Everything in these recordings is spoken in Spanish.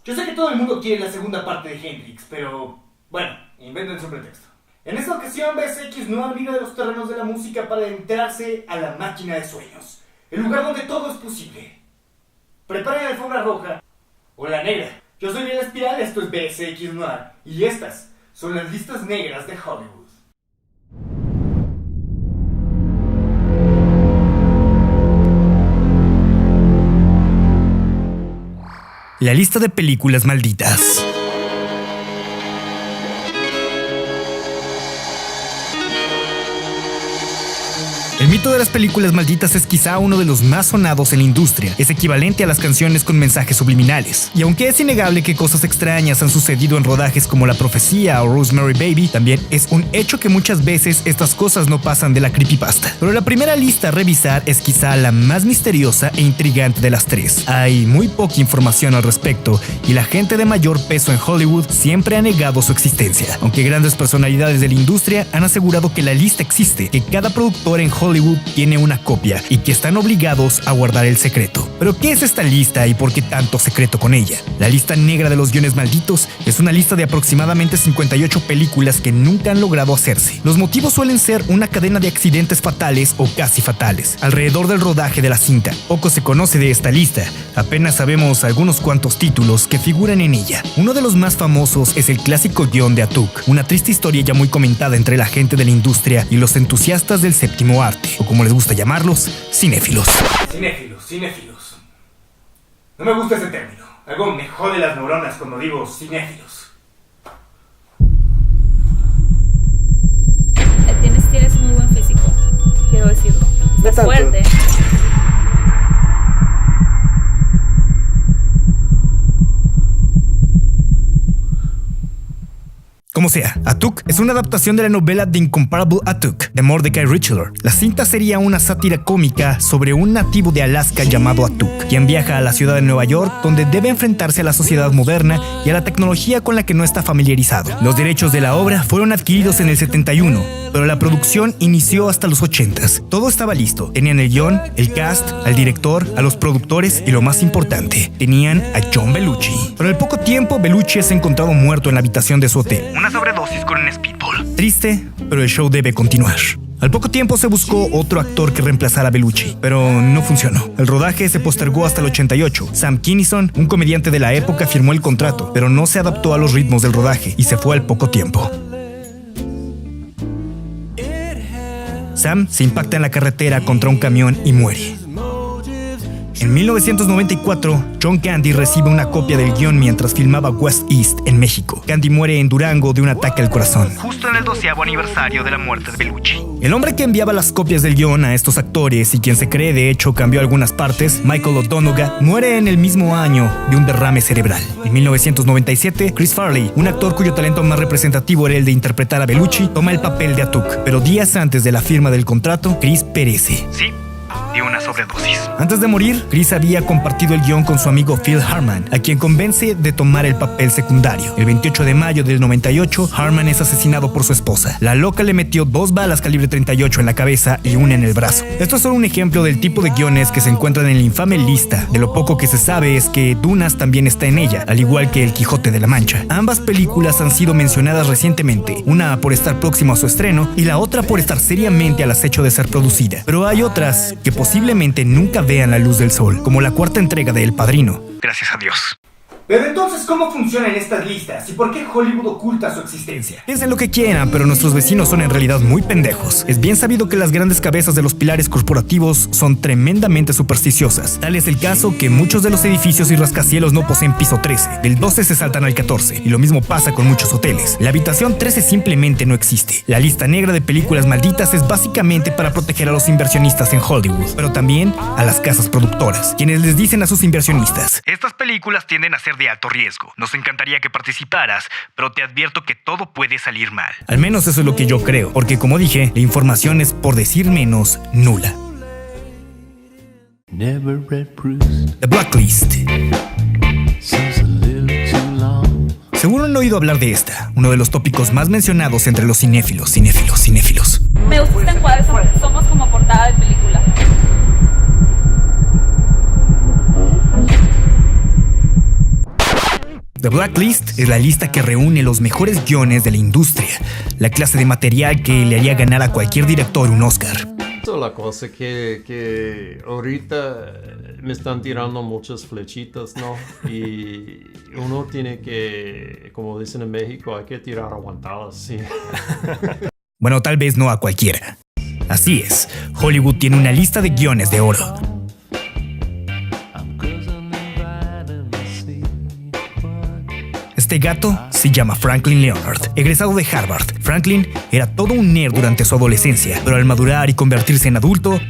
Yo sé que todo el mundo quiere la segunda parte de Hendrix, pero bueno, invéntense un pretexto. En esta ocasión, BSX no mira de los terrenos de la música para entrarse a la máquina de sueños, el lugar donde todo es posible. Preparen la alfombra roja o la negra. Yo soy Lila Espiral, esto es BSX Noir, y estas son las listas negras de Hollywood. La lista de películas malditas. El mito de las películas malditas es quizá uno de los más sonados en la industria. Es equivalente a las canciones con mensajes subliminales. Y aunque es innegable que cosas extrañas han sucedido en rodajes como La Profecía o Rosemary Baby, también es un hecho que muchas veces estas cosas no pasan de la creepypasta. Pero la primera lista a revisar es quizá la más misteriosa e intrigante de las tres. Hay muy poca información al respecto y la gente de mayor peso en Hollywood siempre ha negado su existencia. Aunque grandes personalidades de la industria han asegurado que la lista existe, que cada productor en Hollywood tiene una copia y que están obligados a guardar el secreto. Pero ¿qué es esta lista y por qué tanto secreto con ella? La lista negra de los guiones malditos es una lista de aproximadamente 58 películas que nunca han logrado hacerse. Los motivos suelen ser una cadena de accidentes fatales o casi fatales alrededor del rodaje de la cinta. Poco se conoce de esta lista, apenas sabemos algunos cuantos títulos que figuran en ella. Uno de los más famosos es el clásico guión de Atuk, una triste historia ya muy comentada entre la gente de la industria y los entusiastas del séptimo arte, o como les gusta llamarlos, cinéfilos. Cinéfilos. No me gusta ese término. Algo me jode las neuronas cuando digo cinéfilos. Tienes muy buen físico, quiero decirlo. Estás fuerte. Como sea, Atuk es una adaptación de la novela The Incomparable Atuk de Mordecai Richler. La cinta sería una sátira cómica sobre un nativo de Alaska llamado Atuk, quien viaja a la ciudad de Nueva York, donde debe enfrentarse a la sociedad moderna y a la tecnología con la que no está familiarizado. Los derechos de la obra fueron adquiridos en el 71, pero la producción inició hasta los 80s. Todo estaba listo. Tenían el guión, el cast, al director, a los productores y lo más importante, tenían a John Belushi. Pero al poco tiempo, Belushi es encontrado muerto en la habitación de su hotel. Una sobredosis con un speedball. Triste, pero el show debe continuar. Al poco tiempo se buscó otro actor que reemplazara a Belushi, pero no funcionó. El rodaje se postergó hasta el 88. Sam Kinison, un comediante de la época, firmó el contrato, pero no se adaptó a los ritmos del rodaje y se fue al poco tiempo. Sam se impacta en la carretera contra un camión y muere. En 1994, John Candy recibe una copia del guión mientras filmaba West East en México. Candy muere en Durango de un ataque al corazón, justo en el 12º aniversario de la muerte de Belushi. El hombre que enviaba las copias del guión a estos actores y quien se cree de hecho cambió algunas partes, Michael O'Donoghue, muere en el mismo año de un derrame cerebral. En 1997, Chris Farley, un actor cuyo talento más representativo era el de interpretar a Belushi, toma el papel de Atuk, pero días antes de la firma del contrato, Chris perece. Sí, de una sobredosis. Antes de morir, Chris había compartido el guión con su amigo Phil Hartman, a quien convence de tomar el papel secundario. El 28 de mayo del 98, Hartman es asesinado por su esposa. La loca le metió 2 balas calibre 38 en la cabeza y una en el brazo. Esto es solo un ejemplo del tipo de guiones que se encuentran en la infame lista. De lo poco que se sabe es que Dunas también está en ella, al igual que El Quijote de la Mancha. Ambas películas han sido mencionadas recientemente, una por estar próximo a su estreno y la otra por estar seriamente al acecho de ser producida. Pero hay otras que posiblemente nunca vean la luz del sol, como la 4ª entrega de El Padrino. Gracias a Dios. Pero entonces, ¿cómo funcionan estas listas? ¿Y por qué Hollywood oculta su existencia? Piensen lo que quieran, pero nuestros vecinos son en realidad muy pendejos. Es bien sabido que las grandes cabezas de los pilares corporativos son tremendamente supersticiosas. Tal es el caso que muchos de los edificios y rascacielos no poseen piso 13. Del 12 se saltan al 14, y lo mismo pasa con muchos hoteles. La habitación 13 simplemente no existe. La lista negra de películas malditas es básicamente para proteger a los inversionistas en Hollywood, pero también a las casas productoras, quienes les dicen a sus inversionistas: estas películas tienden a ser de alto riesgo. Nos encantaría que participaras, pero te advierto que todo puede salir mal. Al menos eso es lo que yo creo, porque como dije, la información es, por decir menos, nula. The Blacklist. Seguro han oído hablar de esta, uno de los tópicos más mencionados entre los cinéfilos. Me gusta este encuadre, somos como portada de película. The Blacklist es la lista que reúne los mejores guiones de la industria, la clase de material que le haría ganar a cualquier director un Oscar. La cosa que ahorita me están tirando muchas flechitas, ¿no? Y uno tiene que, como dicen en México, hay que tirar aguantadas, sí. Bueno, tal vez no a cualquiera. Así es, Hollywood tiene una lista de guiones de oro. Este gato se llama Franklin Leonard, egresado de Harvard. Franklin era todo un nerd durante su adolescencia, pero al madurar y convertirse en adulto,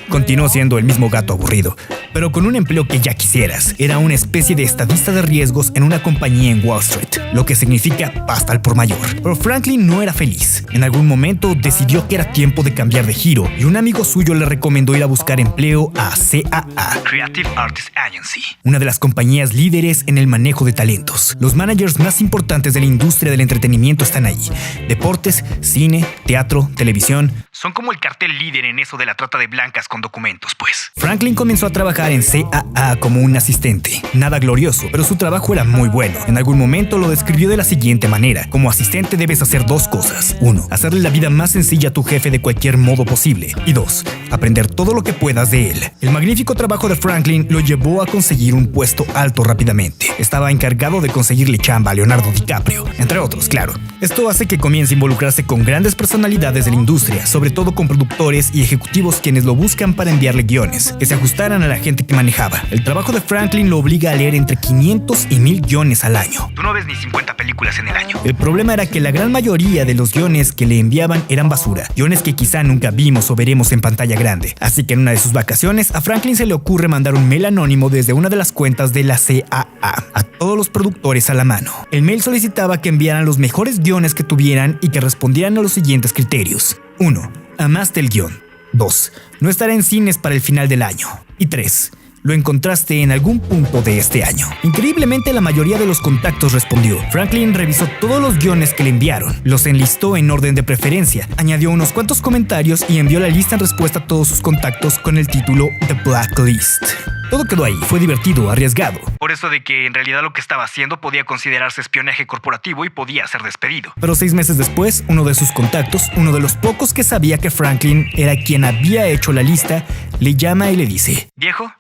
continuó siendo el mismo gato aburrido, pero con un empleo que ya quisieras. Era una especie de estadista de riesgos en una compañía en Wall Street, lo que significa pasta al por mayor. Pero Franklin no era feliz. En algún momento decidió que era tiempo de cambiar de giro y un amigo suyo le recomendó ir a buscar empleo a CAA, Creative Artists Agency, una de las compañías líderes en el manejo de talentos. Los managers más importantes de la industria del entretenimiento están ahí. Deportes, cine, teatro, televisión. Son como el cartel líder en eso de la trata de blancas con documentos, pues. Franklin comenzó a trabajar en CAA como un asistente. Nada glorioso, pero su trabajo era muy bueno. En algún momento lo describió de la siguiente manera: como asistente debes hacer dos cosas. 1. Hacerle la vida más sencilla a tu jefe de cualquier modo posible. Y 2. Aprender todo lo que puedas de él. El magnífico trabajo de Franklin lo llevó a conseguir un puesto alto rápidamente. Estaba encargado de conseguirle chamba a Leonardo DiCaprio, entre otros, claro. Esto hace que comience a involucrarse con grandes personalidades de la industria, sobre todo con productores y ejecutivos quienes lo buscan para enviarle guiones que se ajustaran a la gente que manejaba. El trabajo de Franklin lo obliga a leer entre 500 y 1000 guiones al año. Tú no ves ni 50 películas en el año. El problema era que la gran mayoría de los guiones que le enviaban eran basura, guiones que quizá nunca vimos o veremos en pantalla grande. Así que en una de sus vacaciones, a Franklin se le ocurre mandar un mail anónimo desde una de las cuentas de la CAA a todos los productores a la mano. El mail solicitaba que enviaran los mejores guiones que tuvieran y que respondieran a los siguientes criterios. 1. Amaste el guión. 2. No estará en cines para el final del año. Y 3. Lo encontraste en algún punto de este año. Increíblemente, la mayoría de los contactos respondió. Franklin revisó todos los guiones que le enviaron, los enlistó en orden de preferencia, añadió unos cuantos comentarios y envió la lista en respuesta a todos sus contactos con el título The Blacklist. Todo quedó ahí, fue divertido, arriesgado. Por eso de que en realidad lo que estaba haciendo podía considerarse espionaje corporativo y podía ser despedido. Pero 6 meses después, uno de sus contactos, uno de los pocos que sabía que Franklin era quien había hecho la lista, le llama y le dice: «Viejo,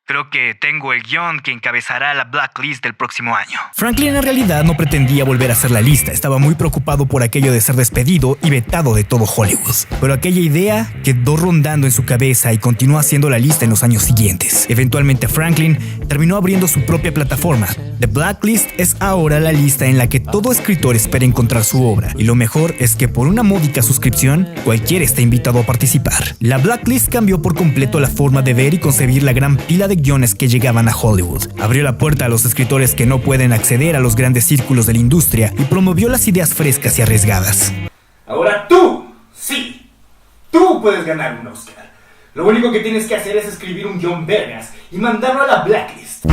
creo que tengo el guión que encabezará la Blacklist del próximo año». Franklin en realidad no pretendía volver a hacer la lista, estaba muy preocupado por aquello de ser despedido y vetado de todo Hollywood. Pero aquella idea quedó rondando en su cabeza y continuó haciendo la lista en los años siguientes. Eventualmente Franklin terminó abriendo su propia plataforma. The Blacklist es ahora la lista en la que todo escritor espera encontrar su obra, y lo mejor es que por una módica suscripción, cualquiera está invitado a participar. La Blacklist cambió por completo la forma de ver y concebir la gran pila de guiones que llegaban a Hollywood. Abrió la puerta a los escritores que no pueden acceder a los grandes círculos de la industria y promovió las ideas frescas y arriesgadas. Ahora tú, sí, tú puedes ganar un Oscar. Lo único que tienes que hacer es escribir un guión vergas y mandarlo a la Blacklist.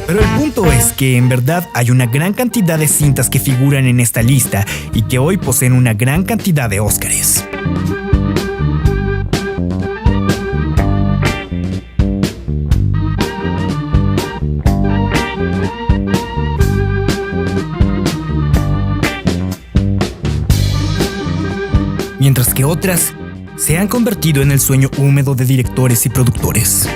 Pero el punto es que en verdad hay una gran cantidad de cintas que figuran en esta lista y que hoy poseen una gran cantidad de Óscares. Mientras que otras se han convertido en el sueño húmedo de directores y productores.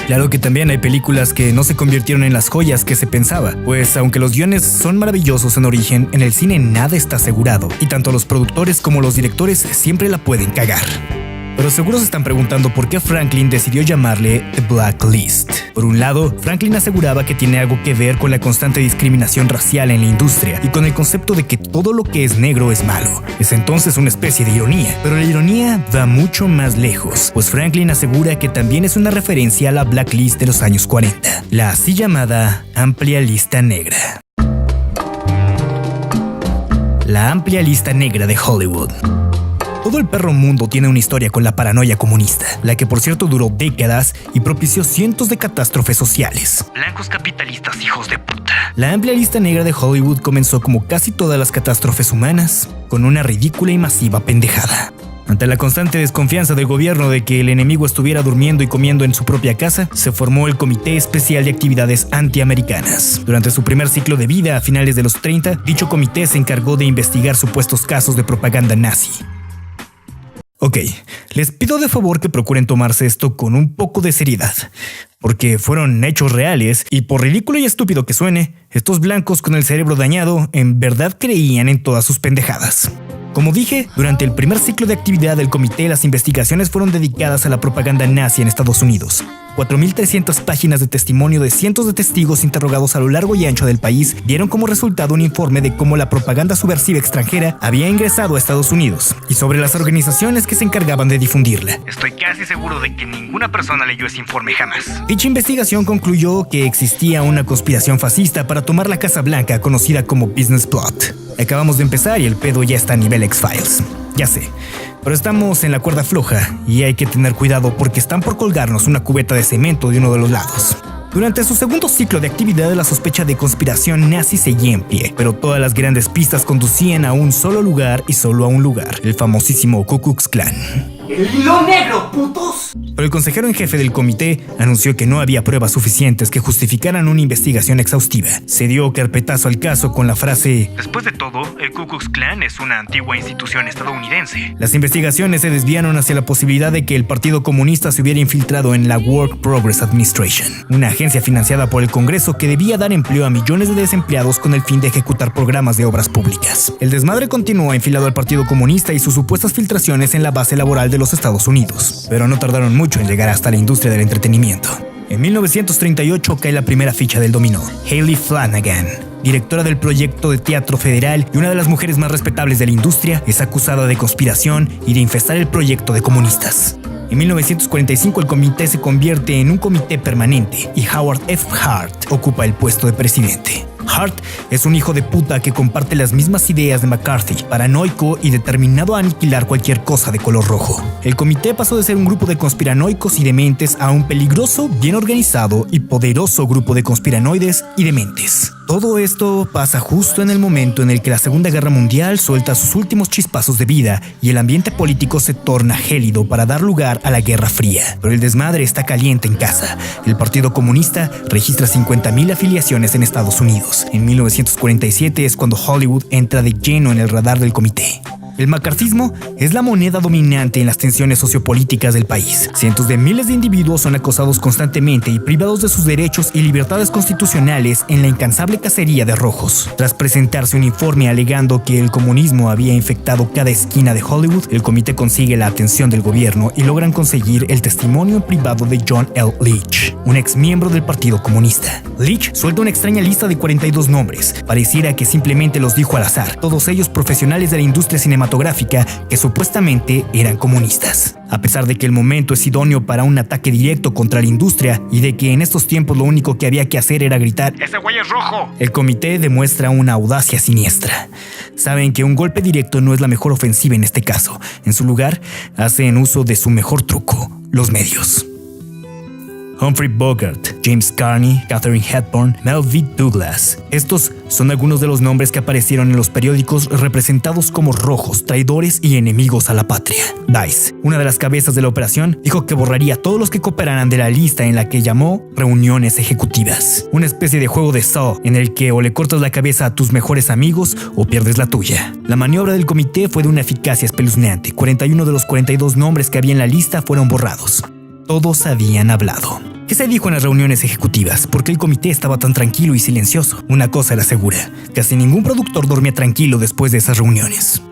Claro que también hay películas que no se convirtieron en las joyas que se pensaba, pues aunque los guiones son maravillosos en origen, en el cine nada está asegurado, y tanto los productores como los directores siempre la pueden cagar. Pero seguro se están preguntando por qué Franklin decidió llamarle The Blacklist. Por un lado, Franklin aseguraba que tiene algo que ver con la constante discriminación racial en la industria y con el concepto de que todo lo que es negro es malo. Es entonces una especie de ironía, pero la ironía va mucho más lejos, pues Franklin asegura que también es una referencia a la Blacklist de los años 40, la así llamada Amplia Lista Negra. La Amplia Lista Negra de Hollywood. Todo el perro mundo tiene una historia con la paranoia comunista, la que por cierto duró décadas y propició cientos de catástrofes sociales. Blancos capitalistas hijos de puta. La amplia lista negra de Hollywood comenzó como casi todas las catástrofes humanas, con una ridícula y masiva pendejada. Ante la constante desconfianza del gobierno de que el enemigo estuviera durmiendo y comiendo en su propia casa, se formó el Comité Especial de Actividades Antiamericanas. Durante su primer ciclo de vida, a finales de los 30, dicho comité se encargó de investigar supuestos casos de propaganda nazi. Ok, les pido de favor que procuren tomarse esto con un poco de seriedad, porque fueron hechos reales y por ridículo y estúpido que suene, estos blancos con el cerebro dañado en verdad creían en todas sus pendejadas. Como dije, durante el primer ciclo de actividad del comité, las investigaciones fueron dedicadas a la propaganda nazi en Estados Unidos. 4.300 páginas de testimonio de cientos de testigos interrogados a lo largo y ancho del país dieron como resultado un informe de cómo la propaganda subversiva extranjera había ingresado a Estados Unidos y sobre las organizaciones que se encargaban de difundirla. Estoy casi seguro de que ninguna persona leyó ese informe jamás. Dicha investigación concluyó que existía una conspiración fascista para tomar la Casa Blanca, conocida como Business Plot. Acabamos de empezar y el pedo ya está a nivel X-Files. Ya sé, pero estamos en la cuerda floja y hay que tener cuidado porque están por colgarnos una cubeta de cemento de uno de los lados. Durante su segundo ciclo de actividad, la sospecha de conspiración nazi seguía en pie, pero todas las grandes pistas conducían a un solo lugar y solo a un lugar, el famosísimo Ku Klux Klan. ¡El hilo negro, putos! Pero el consejero en jefe del comité anunció que no había pruebas suficientes que justificaran una investigación exhaustiva. Se dio carpetazo al caso con la frase: después de todo, el Ku Klux Klan es una antigua institución estadounidense. Las investigaciones se desviaron hacia la posibilidad de que el Partido Comunista se hubiera infiltrado en la Work Progress Administration, una agencia financiada por el Congreso que debía dar empleo a millones de desempleados con el fin de ejecutar programas de obras públicas. El desmadre continuó enfilado al Partido Comunista y sus supuestas filtraciones en la base laboral de los Estados Unidos, pero no tardaron mucho en llegar hasta la industria del entretenimiento. En 1938 cae la primera ficha del dominó. Haley Flanagan, directora del proyecto de teatro federal y una de las mujeres más respetables de la industria, es acusada de conspiración y de infestar el proyecto de comunistas. En 1945 el comité se convierte en un comité permanente y Howard F. Hart ocupa el puesto de presidente. Hart es un hijo de puta que comparte las mismas ideas de McCarthy, paranoico y determinado a aniquilar cualquier cosa de color rojo. El comité pasó de ser un grupo de conspiranoicos y dementes a un peligroso, bien organizado y poderoso grupo de conspiranoides y dementes. Todo esto pasa justo en el momento en el que la Segunda Guerra Mundial suelta sus últimos chispazos de vida y el ambiente político se torna gélido para dar lugar a la Guerra Fría. Pero el desmadre está caliente en casa. El Partido Comunista registra 50,000 afiliaciones en Estados Unidos. En 1947 es cuando Hollywood entra de lleno en el radar del comité. El macartismo es la moneda dominante en las tensiones sociopolíticas del país. Cientos de miles de individuos son acosados constantemente y privados de sus derechos y libertades constitucionales en la incansable cacería de rojos. Tras presentarse un informe alegando que el comunismo había infectado cada esquina de Hollywood, el comité consigue la atención del gobierno y logran conseguir el testimonio en privado de John L. Leach, un ex miembro del Partido Comunista. Leach suelta una extraña lista de 42 nombres. Pareciera que simplemente los dijo al azar, todos ellos profesionales de la industria cinematográfica que supuestamente eran comunistas. A pesar de que el momento es idóneo para un ataque directo contra la industria y de que en estos tiempos lo único que había que hacer era gritar "¡Ese güey es rojo!", el comité demuestra una audacia siniestra. Saben que un golpe directo no es la mejor ofensiva en este caso. En su lugar, hacen uso de su mejor truco: los medios. Humphrey Bogart, James Carney, Katharine Hepburn, Melville Douglas. Estos son algunos de los nombres que aparecieron en los periódicos representados como rojos, traidores y enemigos a la patria. Dice, una de las cabezas de la operación, dijo que borraría a todos los que cooperaran de la lista en la que llamó reuniones ejecutivas. Una especie de juego de Saw en el que o le cortas la cabeza a tus mejores amigos o pierdes la tuya. La maniobra del comité fue de una eficacia espeluznante. 41 de los 42 nombres que había en la lista fueron borrados. Todos habían hablado. ¿Qué se dijo en las reuniones ejecutivas? ¿Por qué el comité estaba tan tranquilo y silencioso? Una cosa era segura: casi ningún productor dormía tranquilo después de esas reuniones.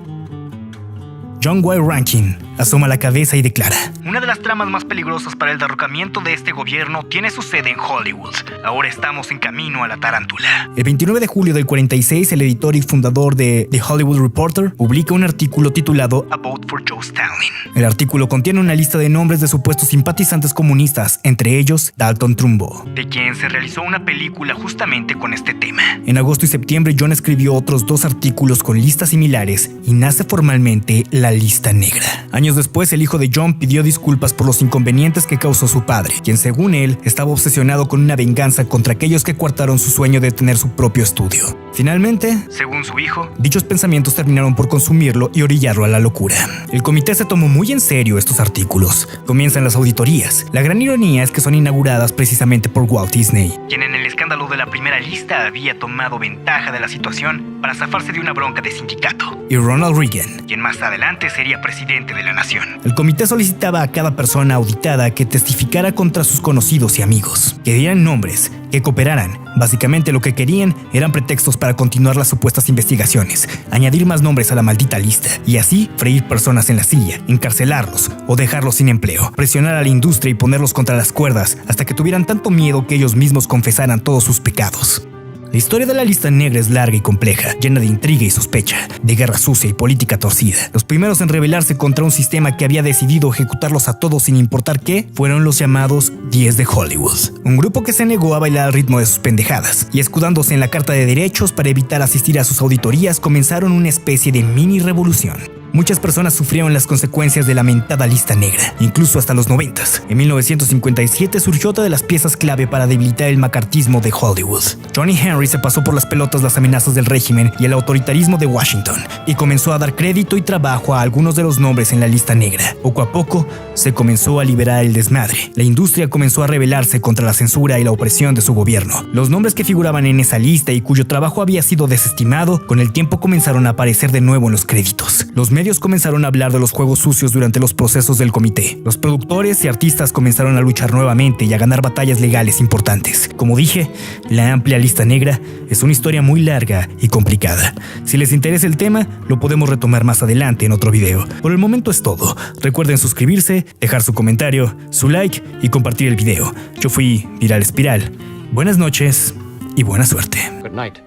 John Y. Rankin asoma la cabeza y declara: una de las tramas más peligrosas para el derrocamiento de este gobierno tiene su sede en Hollywood. Ahora estamos en camino a la tarántula. El 29 de julio del 46, el editor y fundador de The Hollywood Reporter publica un artículo titulado A Vote for Joe Stalin. El artículo contiene una lista de nombres de supuestos simpatizantes comunistas, entre ellos Dalton Trumbo, de quien se realizó una película justamente con este tema. En agosto y septiembre, John escribió otros 2 artículos con listas similares y nace formalmente la Lista Negra. Años después, el hijo de John pidió disculpas por los inconvenientes que causó su padre, quien según él estaba obsesionado con una venganza contra aquellos que coartaron su sueño de tener su propio estudio. Finalmente, según su hijo, dichos pensamientos terminaron por consumirlo y orillarlo a la locura. El comité se tomó muy en serio estos artículos. Comienzan las auditorías. La gran ironía es que son inauguradas precisamente por Walt Disney, quien en el escándalo de la primera lista había tomado ventaja de la situación para zafarse de una bronca de sindicato, y Ronald Reagan, quien más adelante sería presidente de la nación. El comité solicitaba a cada persona auditada que testificara contra sus conocidos y amigos, que dieran nombres, que cooperaran. Básicamente lo que querían eran pretextos para continuar las supuestas investigaciones, añadir más nombres a la maldita lista y así freír personas en la silla, encarcelarlos o dejarlos sin empleo, presionar a la industria y ponerlos contra las cuerdas hasta que tuvieran tanto miedo que ellos mismos confesaran todos sus pecados. La historia de la lista negra es larga y compleja, llena de intriga y sospecha, de guerra sucia y política torcida. Los primeros en rebelarse contra un sistema que había decidido ejecutarlos a todos sin importar qué, fueron los llamados 10 de Hollywood. Un grupo que se negó a bailar al ritmo de sus pendejadas, y escudándose en la Carta de Derechos para evitar asistir a sus auditorías, comenzaron una especie de mini revolución. Muchas personas sufrieron las consecuencias de la mentada lista negra, incluso hasta los 90s. En 1957 surgió otra de las piezas clave para debilitar el macartismo de Hollywood. Johnny Henry se pasó por las pelotas las amenazas del régimen y el autoritarismo de Washington, y comenzó a dar crédito y trabajo a algunos de los nombres en la lista negra. Poco a poco, se comenzó a liberar el desmadre. La industria comenzó a rebelarse contra la censura y la opresión de su gobierno. Los nombres que figuraban en esa lista y cuyo trabajo había sido desestimado, con el tiempo comenzaron a aparecer de nuevo en los créditos. Los medios comenzaron a hablar de los juegos sucios durante los procesos del comité. Los productores y artistas comenzaron a luchar nuevamente y a ganar batallas legales importantes. Como dije, la amplia lista negra es una historia muy larga y complicada. Si les interesa el tema, lo podemos retomar más adelante en otro video. Por el momento es todo. Recuerden suscribirse, dejar su comentario, su like y compartir el video. Yo fui Viral Espiral. Buenas noches y buena suerte. Good night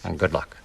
and good luck.